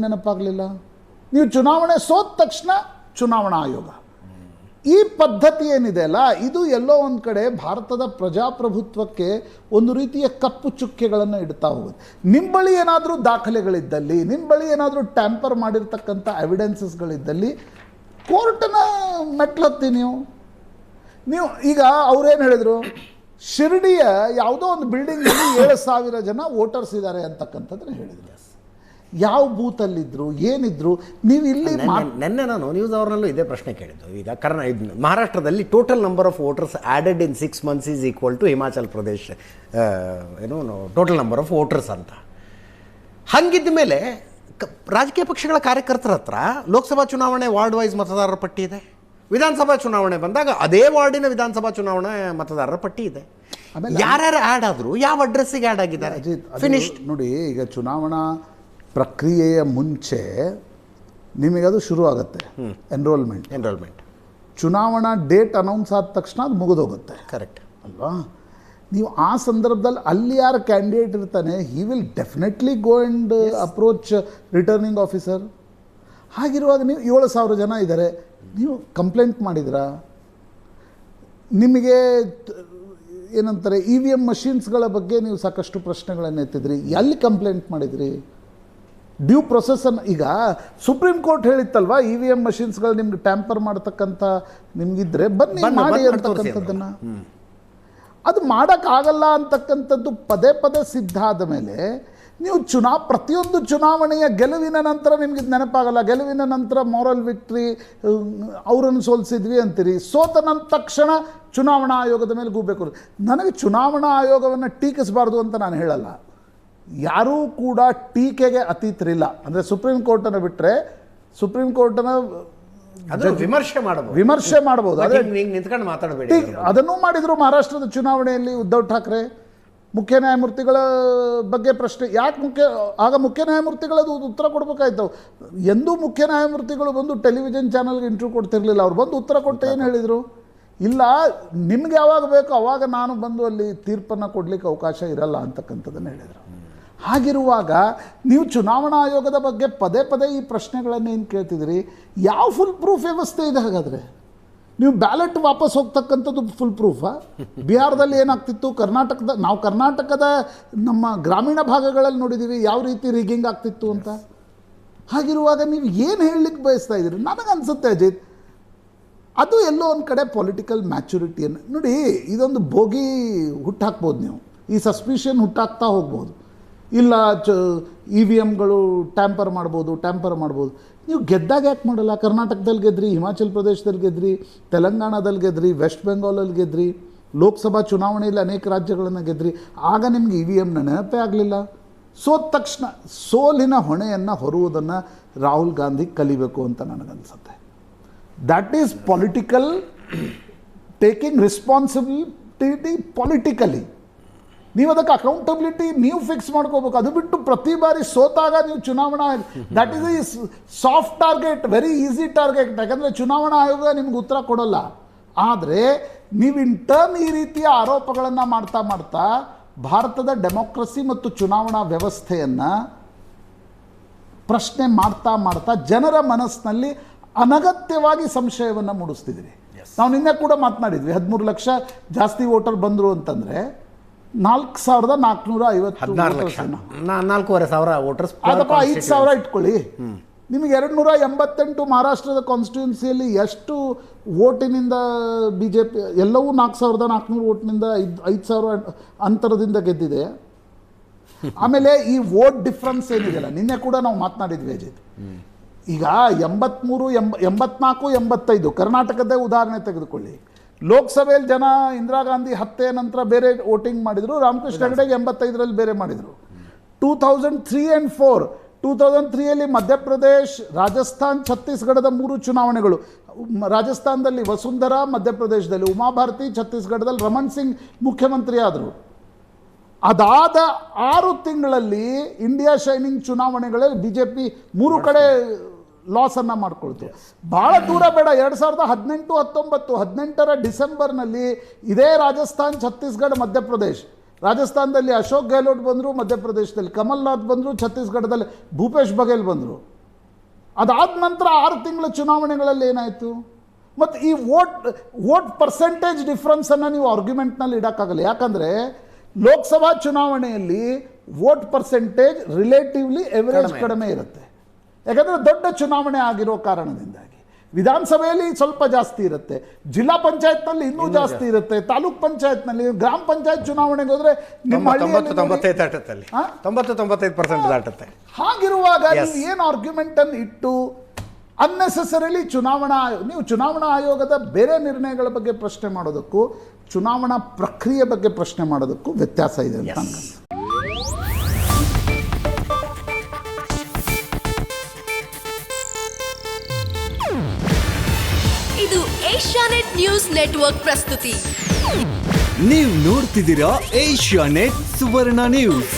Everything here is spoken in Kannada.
ನೆನಪಾಗಲಿಲ್ಲ. ನೀವು ಚುನಾವಣೆ ಸೋತ ತಕ್ಷಣ ಚುನಾವಣಾ ಆಯೋಗ, ಈ ಪದ್ಧತಿ ಏನಿದೆ ಅಲ್ಲ, ಇದು ಎಲ್ಲೋ ಒಂದು ಕಡೆ ಭಾರತದ ಪ್ರಜಾಪ್ರಭುತ್ವಕ್ಕೆ ಒಂದು ರೀತಿಯ ಕಪ್ಪು ಚುಕ್ಕೆಗಳನ್ನು ಇಡ್ತಾ ಹೋಗುತ್ತೆ. ನಿಮ್ಮ ಬಳಿ ಏನಾದರೂ ದಾಖಲೆಗಳಿದ್ದಲ್ಲಿ, ನಿಮ್ಮ ಬಳಿ ಏನಾದರೂ ಟ್ಯಾಂಪರ್ ಮಾಡಿರ್ತಕ್ಕಂಥ ಎವಿಡೆನ್ಸಸ್ಗಳಿದ್ದಲ್ಲಿ ಕೋರ್ಟನ ಮೆಟ್ಲತ್ತಿ ನೀವು ಈಗ ಅವ್ರೇನು ಹೇಳಿದರು, ಶಿರ್ಡಿಯ ಯಾವುದೋ ಒಂದು ಬಿಲ್ಡಿಂಗಲ್ಲಿ 7,000 ಜನ ವೋಟರ್ಸ್ ಇದ್ದಾರೆ ಅಂತಕ್ಕಂಥದ್ದನ್ನು ಹೇಳಿದರು. ಯಾವ ಬೂತಲ್ಲಿದ್ದರು, ಏನಿದ್ರು? ನೀವು ಇಲ್ಲಿ ನೆನ್ನೆ ನಾನು ನ್ಯೂಸ್ ಅವರ್ನಲ್ಲೂ ಇದೇ ಪ್ರಶ್ನೆ ಕೇಳಿದ್ದು. ಈಗ ಮಹಾರಾಷ್ಟ್ರದಲ್ಲಿ total number of voters added in 6 months is equal to Himachal Pradesh total number of voters ಅಂತ. ಹಂಗಿದ್ದ ಮೇಲೆ ರಾಜಕೀಯ ಪಕ್ಷಗಳ ಕಾರ್ಯಕರ್ತರ ಹತ್ರ ಲೋಕಸಭಾ ಚುನಾವಣೆ ವಾರ್ಡ್ ವೈಸ್ ಮತದಾರರ ಪಟ್ಟಿ ಇದೆ, ವಿಧಾನಸಭಾ ಚುನಾವಣೆ ಬಂದಾಗ ಅದೇ ವಾರ್ಡಿನ ವಿಧಾನಸಭಾ ಚುನಾವಣೆ ಮತದಾರರ ಪಟ್ಟಿ ಇದೆ. ಯಾರ್ಯಾರು ಆ್ಯಡ್ ಆದರೂ ಯಾವ ಅಡ್ರೆಸ್ಸಿಗೆ ಆ್ಯಡ್ ಆಗಿದ್ದಾರೆ, ಫಿನಿಶ್ಡ್. ನೋಡಿ, ಈಗ ಚುನಾವಣಾ ಪ್ರಕ್ರಿಯೆಯ ಮುಂಚೆ ನಿಮಗದು ಶುರು ಆಗುತ್ತೆ ಎನ್ರೋಲ್ಮೆಂಟ್. ಚುನಾವಣಾ ಡೇಟ್ ಅನೌನ್ಸ್ ಆದ ತಕ್ಷಣ ಅದು ಮುಗಿದೋಗುತ್ತೆ, ಕರೆಕ್ಟ್ ಅಲ್ವಾ? ನೀವು ಆ ಸಂದರ್ಭದಲ್ಲಿ ಅಲ್ಲಿ ಯಾರು ಕ್ಯಾಂಡಿಡೇಟ್ ಇರ್ತಾನೆ, he will definitely go and approach returning officer. ಹಾಗಿರುವಾಗ ನೀವು 7,000 ಜನ ಇದ್ದಾರೆ, ನೀವು ಕಂಪ್ಲೇಂಟ್ ಮಾಡಿದ್ರಾ? ನಿಮಗೆ ಏನಂತಾರೆ, EVM ಮಷೀನ್ಸ್ಗಳ ಬಗ್ಗೆ ನೀವು ಸಾಕಷ್ಟು ಪ್ರಶ್ನೆಗಳನ್ನು ಎತ್ತಿದ್ರಿ, ಎಲ್ಲಿ ಕಂಪ್ಲೇಂಟ್ ಮಾಡಿದ್ರಿ? ಡ್ಯೂ ಪ್ರೊಸೆಸನ್ನು ಈಗ ಸುಪ್ರೀಂ ಕೋರ್ಟ್ ಹೇಳಿತ್ತಲ್ವಾ, EVM ಮಷೀನ್ಸ್ಗಳು ನಿಮ್ಗೆ ಟ್ಯಾಂಪರ್ ಮಾಡ್ತಕ್ಕಂಥ ನಿಮ್ಗಿದ್ರೆ ಬನ್ನಿ ಮಾಡಿ ಅಂತಕ್ಕಂಥದ್ದನ್ನು. ಅದು ಮಾಡೋಕ್ಕಾಗಲ್ಲ ಅಂತಕ್ಕಂಥದ್ದು ಪದೇ ಪದೇ ಸಿದ್ಧ ಆದ ಮೇಲೆ ನೀವು ಪ್ರತಿಯೊಂದು ಚುನಾವಣೆಯ ಗೆಲುವಿನ ನಂತರ ನಿಮ್ಗೆ ಇದು ನೆನಪಾಗಲ್ಲ. ಗೆಲುವಿನ ನಂತರ ಮಾರಲ್ ವಿಕ್ಟ್ರಿ, ಅವರನ್ನು ಸೋಲಿಸಿದ್ವಿ ಅಂತೀರಿ. ಸೋತ ತಕ್ಷಣ ಚುನಾವಣಾ ಆಯೋಗದ ಮೇಲೆ ಗೂಬೇಕು. ನನಗೆ ಚುನಾವಣಾ ಆಯೋಗವನ್ನು ಟೀಕಿಸಬಾರ್ದು ಅಂತ ನಾನು ಹೇಳಲ್ಲ. ಯಾರೂ ಕೂಡ ಟೀಕೆಗೆ ಅತೀತರಿಲ್ಲ. ಅಂದರೆ ಸುಪ್ರೀಂ ಕೋರ್ಟನ್ನು ಬಿಟ್ಟರೆ ಸುಪ್ರೀಂ ಕೋರ್ಟನ್ನು ವಿಮರ್ಶೆ ಮಾಡಬಹುದು, ಅದನ್ನೂ ಮಾಡಿದರು. ಮಹಾರಾಷ್ಟ್ರದ ಚುನಾವಣೆಯಲ್ಲಿ ಉದ್ಧವ್ ಠಾಕ್ರೆ ಮುಖ್ಯ ನ್ಯಾಯಮೂರ್ತಿಗಳ ಬಗ್ಗೆ ಪ್ರಶ್ನೆ ಯಾಕೆ ಆಗ ಮುಖ್ಯ ನ್ಯಾಯಮೂರ್ತಿಗಳದು ಉತ್ತರ ಕೊಡಬೇಕಾಯ್ತು. ಎಂದೂ ಮುಖ್ಯ ನ್ಯಾಯಮೂರ್ತಿಗಳು ಬಂದು ಟೆಲಿವಿಷನ್ ಚಾನಲ್ಗೆ ಇಂಟರ್ವ್ಯೂ ಕೊಡ್ತಿರ್ಲಿಲ್ಲ. ಅವ್ರು ಬಂದು ಉತ್ತರ ಕೊಟ್ಟು ಏನು ಹೇಳಿದರು, ಇಲ್ಲ ನಿಮ್ಗೆ ಯಾವಾಗ ಬೇಕೋ ಅವಾಗ ನಾನು ಬಂದು ಅಲ್ಲಿ ತೀರ್ಪನ್ನು ಕೊಡಲಿಕ್ಕೆ ಅವಕಾಶ ಇರಲ್ಲ ಅಂತಕ್ಕಂಥದ್ದನ್ನು ಹೇಳಿದರು. ಹಾಗಿರುವಾಗ ನೀವು ಚುನಾವಣಾ ಆಯೋಗದ ಬಗ್ಗೆ ಪದೇ ಪದೇ ಈ ಪ್ರಶ್ನೆಗಳನ್ನು ಏನು ಕೇಳ್ತಿದ್ದೀರಿ? ಯಾವ ಫುಲ್ ಪ್ರೂಫ್ ವ್ಯವಸ್ಥೆ ಇದೆ? ಹಾಗಾದರೆ ನೀವು ಬ್ಯಾಲೆಟ್ ವಾಪಸ್ ಹೋಗ್ತಕ್ಕಂಥದ್ದು ಫುಲ್ ಪ್ರೂಫಾ? ಬಿಹಾರದಲ್ಲಿ ಏನಾಗ್ತಿತ್ತು, ನಾವು ಕರ್ನಾಟಕದ ನಮ್ಮ ಗ್ರಾಮೀಣ ಭಾಗಗಳಲ್ಲಿ ನೋಡಿದ್ದೀವಿ ಯಾವ ರೀತಿ ರಿಗ್ಗಿಂಗ್ ಆಗ್ತಿತ್ತು ಅಂತ. ಹಾಗಿರುವಾಗ ನೀವು ಏನು ಹೇಳಲಿಕ್ಕೆ ಬಯಸ್ತಾ ಇದ್ದೀರಿ? ನನಗನ್ಸುತ್ತೆ ಅಜಿತ್, ಅದು ಎಲ್ಲೋ ಒಂದು ಕಡೆ ಪೊಲಿಟಿಕಲ್ ಮ್ಯಾಚುರಿಟಿಯನ್ನು ನೋಡಿ. ಇದೊಂದು ಬೋಗಿ ಹುಟ್ಟಾಕ್ಬೋದು, ನೀವು ಈ ಸಸ್ಪಿಷನ್ ಹುಟ್ಟಾಕ್ತಾ ಹೋಗ್ಬೋದು. ಇಲ್ಲ EVMಗಳು ಟ್ಯಾಂಪರ್ ಮಾಡ್ಬೋದು. ನೀವು ಗೆದ್ದಾಗ ಯಾಕೆ ಮಾಡಲ್ಲ? ಕರ್ನಾಟಕದಲ್ಲಿ ಗೆದ್ರಿ, ಹಿಮಾಚಲ್ ಪ್ರದೇಶದಲ್ಲಿ ಗೆದ್ರಿ, ತೆಲಂಗಾಣದಲ್ಲಿ ಗೆದ್ರಿ, ವೆಸ್ಟ್ ಬೆಂಗಾಲಲ್ಲಿ ಗೆದ್ರಿ, ಲೋಕಸಭಾ ಚುನಾವಣೆಯಲ್ಲಿ ಅನೇಕ ರಾಜ್ಯಗಳನ್ನು ಗೆದ್ರಿ. ಆಗ ನಿಮ್ಗೆ EVMನ ನೆನಪೇ ಆಗಲಿಲ್ಲ. ಸೋತ ತಕ್ಷಣ ಸೋಲಿನ ಹೊಣೆಯನ್ನು ಹೊರುವುದನ್ನು ರಾಹುಲ್ ಗಾಂಧಿ ಕಲಿಬೇಕು ಅಂತ ನನಗನ್ಸುತ್ತೆ. That is political, taking responsibility politically. ನೀವು ಅದಕ್ಕೆ ಅಕೌಂಟಬಿಲಿಟಿ ನೀವು ಫಿಕ್ಸ್ ಮಾಡ್ಕೋಬೇಕು. ಅದು ಬಿಟ್ಟು ಪ್ರತಿ ಬಾರಿ ಸೋತಾಗ ನೀವು ಚುನಾವಣಾ, ದ್ಯಾಟ್ ಈಸ್ ಈ soft target, very easy target. ಯಾಕಂದರೆ ಚುನಾವಣಾ ಆಯೋಗ ನಿಮ್ಗೆ ಉತ್ತರ ಕೊಡೋಲ್ಲ. ಆದರೆ ನೀವು ಟರ್ನ್ ಈ ರೀತಿಯ ಆರೋಪಗಳನ್ನು ಮಾಡ್ತಾ ಭಾರತದ ಡೆಮೋಕ್ರಸಿ ಮತ್ತು ಚುನಾವಣಾ ವ್ಯವಸ್ಥೆಯನ್ನು ಪ್ರಶ್ನೆ ಮಾಡ್ತಾ ಜನರ ಮನಸ್ಸಿನಲ್ಲಿ ಅನಗತ್ಯವಾಗಿ ಸಂಶಯವನ್ನು ಮೂಡಿಸ್ತಿದ್ದೀರಿ. ನಾವು ನಿನ್ನೆ ಕೂಡ ಮಾತನಾಡಿದ್ವಿ, 13 ಲಕ್ಷ ಜಾಸ್ತಿ ವೋಟರ್ ಬಂದರು ಅಂತಂದರೆ 4,450 4,500 ವೋಟರ್ಸ್, ಅದಪ್ಪ 5,000 ಇಟ್ಕೊಳ್ಳಿ. ನಿಮಗೆ 288 ಮಹಾರಾಷ್ಟ್ರದ ಕಾನ್ಸ್ಟಿಟ್ಯೂನ್ಸಿಯಲ್ಲಿ ಎಷ್ಟು ವೋಟಿನಿಂದ BJP ಎಲ್ಲವೂ 4,400 ವೋಟ್ನಿಂದ 5,000 ಅಂತರದಿಂದ ಗೆದ್ದಿದೆ. ಆಮೇಲೆ ಈ ವೋಟ್ ಡಿಫ್ರೆನ್ಸ್ ಏನಿದೆಯಲ್ಲ, ನಿನ್ನೆ ಕೂಡ ನಾವು ಮಾತನಾಡಿದ್ವಿ ಅಜಿತ್. ಈಗ 83, 84, 85 ಕರ್ನಾಟಕದ ಉದಾಹರಣೆ ತೆಗೆದುಕೊಳ್ಳಿ. ಲೋಕಸಭೆಯಲ್ಲಿ ಜನ ಇಂದಿರಾ ಗಾಂಧಿ ಹತ್ಯೆ ನಂತರ ಬೇರೆ ವೋಟಿಂಗ್ ಮಾಡಿದರು, ರಾಮಕೃಷ್ಣ ಹೆಗಡೆಗೆ 85ರಲ್ಲಿ ಬೇರೆ ಮಾಡಿದರು. 2003 and 4, 2003ಯಲ್ಲಿ ಮಧ್ಯಪ್ರದೇಶ್, ರಾಜಸ್ಥಾನ್, ಛತ್ತೀಸ್ಗಢದ 3 ಚುನಾವಣೆಗಳು. ರಾಜಸ್ಥಾನದಲ್ಲಿ ವಸುಂಧರಾ, ಮಧ್ಯಪ್ರದೇಶದಲ್ಲಿ ಉಮಾಭಾರತಿ, ಛತ್ತೀಸ್ಗಢದಲ್ಲಿ ರಮಣ್ ಸಿಂಗ್ ಮುಖ್ಯಮಂತ್ರಿ ಆದರು. ಅದಾದ 6 ತಿಂಗಳಲ್ಲಿ ಇಂಡಿಯಾ ಶೈನಿಂಗ್ ಚುನಾವಣೆಗಳಲ್ಲಿ BJP 3 ಕಡೆ ಲಾಸನ್ನು ಮಾಡಿಕೊಳ್ತು. ಭಾಳ ದೂರ ಬೇಡ, 2018, 19, 18ರ ಡಿಸೆಂಬರ್ನಲ್ಲಿ ಇದೇ ರಾಜಸ್ಥಾನ್, ಛತ್ತೀಸ್ಗಢ, ಮಧ್ಯಪ್ರದೇಶ್ ರಾಜಸ್ಥಾನದಲ್ಲಿ ಅಶೋಕ್ ಗೆಹ್ಲೋಟ್ ಬಂದರು, ಮಧ್ಯಪ್ರದೇಶದಲ್ಲಿ ಕಮಲ್ನಾಥ್ ಬಂದರು, ಛತ್ತೀಸ್ಗಢದಲ್ಲಿ ಭೂಪೇಶ್ ಬಘೇಲ್ ಬಂದರು. ಅದಾದ ನಂತರ 6 ತಿಂಗಳ ಚುನಾವಣೆಗಳಲ್ಲಿ ಏನಾಯಿತು? ಮತ್ತು ಈ ವೋಟ್ ಪರ್ಸೆಂಟೇಜ್ ಡಿಫ್ರೆನ್ಸನ್ನು ನೀವು ಆರ್ಗ್ಯುಮೆಂಟ್ನಲ್ಲಿ ಇಡೋಕ್ಕಾಗಲ್ಲ. ಯಾಕಂದರೆ ಲೋಕಸಭಾ ಚುನಾವಣೆಯಲ್ಲಿ ವೋಟ್ ಪರ್ಸೆಂಟೇಜ್ ರಿಲೇಟಿವ್ಲಿ ಎವರೇಜ್ ಕಡಿಮೆ ಇರುತ್ತೆ. ಯಾಕಂದರೆ ದೊಡ್ಡ ಚುನಾವಣೆ ಆಗಿರೋ ಕಾರಣದಿಂದಾಗಿ. ವಿಧಾನಸಭೆಯಲ್ಲಿ ಸ್ವಲ್ಪ ಜಾಸ್ತಿ ಇರುತ್ತೆ, ಜಿಲ್ಲಾ ಪಂಚಾಯತ್ನಲ್ಲಿ ಇನ್ನೂ ಜಾಸ್ತಿ ಇರುತ್ತೆ, ತಾಲೂಕ್ ಪಂಚಾಯತ್ನಲ್ಲಿ, ಗ್ರಾಮ ಪಂಚಾಯತ್ ಚುನಾವಣೆಗೆ ಹೋದರೆ ನಿಮ್ಮ 90-95 ದಾಟುತ್ತೆ. ಹಾಗಿರುವಾಗ ನೀವು ಏನು ಆರ್ಗ್ಯುಮೆಂಟನ್ನು ಇಟ್ಟು ಅನ್ನೆಸೆಸರಿಲಿ ನೀವು ಚುನಾವಣಾ ಆಯೋಗದ ಬೇರೆ ನಿರ್ಣಯಗಳ ಬಗ್ಗೆ ಪ್ರಶ್ನೆ ಮಾಡೋದಕ್ಕೂ ಚುನಾವಣಾ ಪ್ರಕ್ರಿಯೆ ಬಗ್ಗೆ ಪ್ರಶ್ನೆ ಮಾಡೋದಕ್ಕೂ ವ್ಯತ್ಯಾಸ ಇದೆ ಅಂತ ಅನ್ಸುತ್ತೆ. ಇದು ಏಷ್ಯಾನೆಟ್ ನ್ಯೂಸ್ ನೆಟ್ವರ್ಕ್ ಪ್ರಸ್ತುತಿ. ನೀವು ನೋಡ್ತಿದ್ದೀರಾ ಏಷ್ಯಾನೆಟ್ ಸುವರ್ಣ ನ್ಯೂಸ್.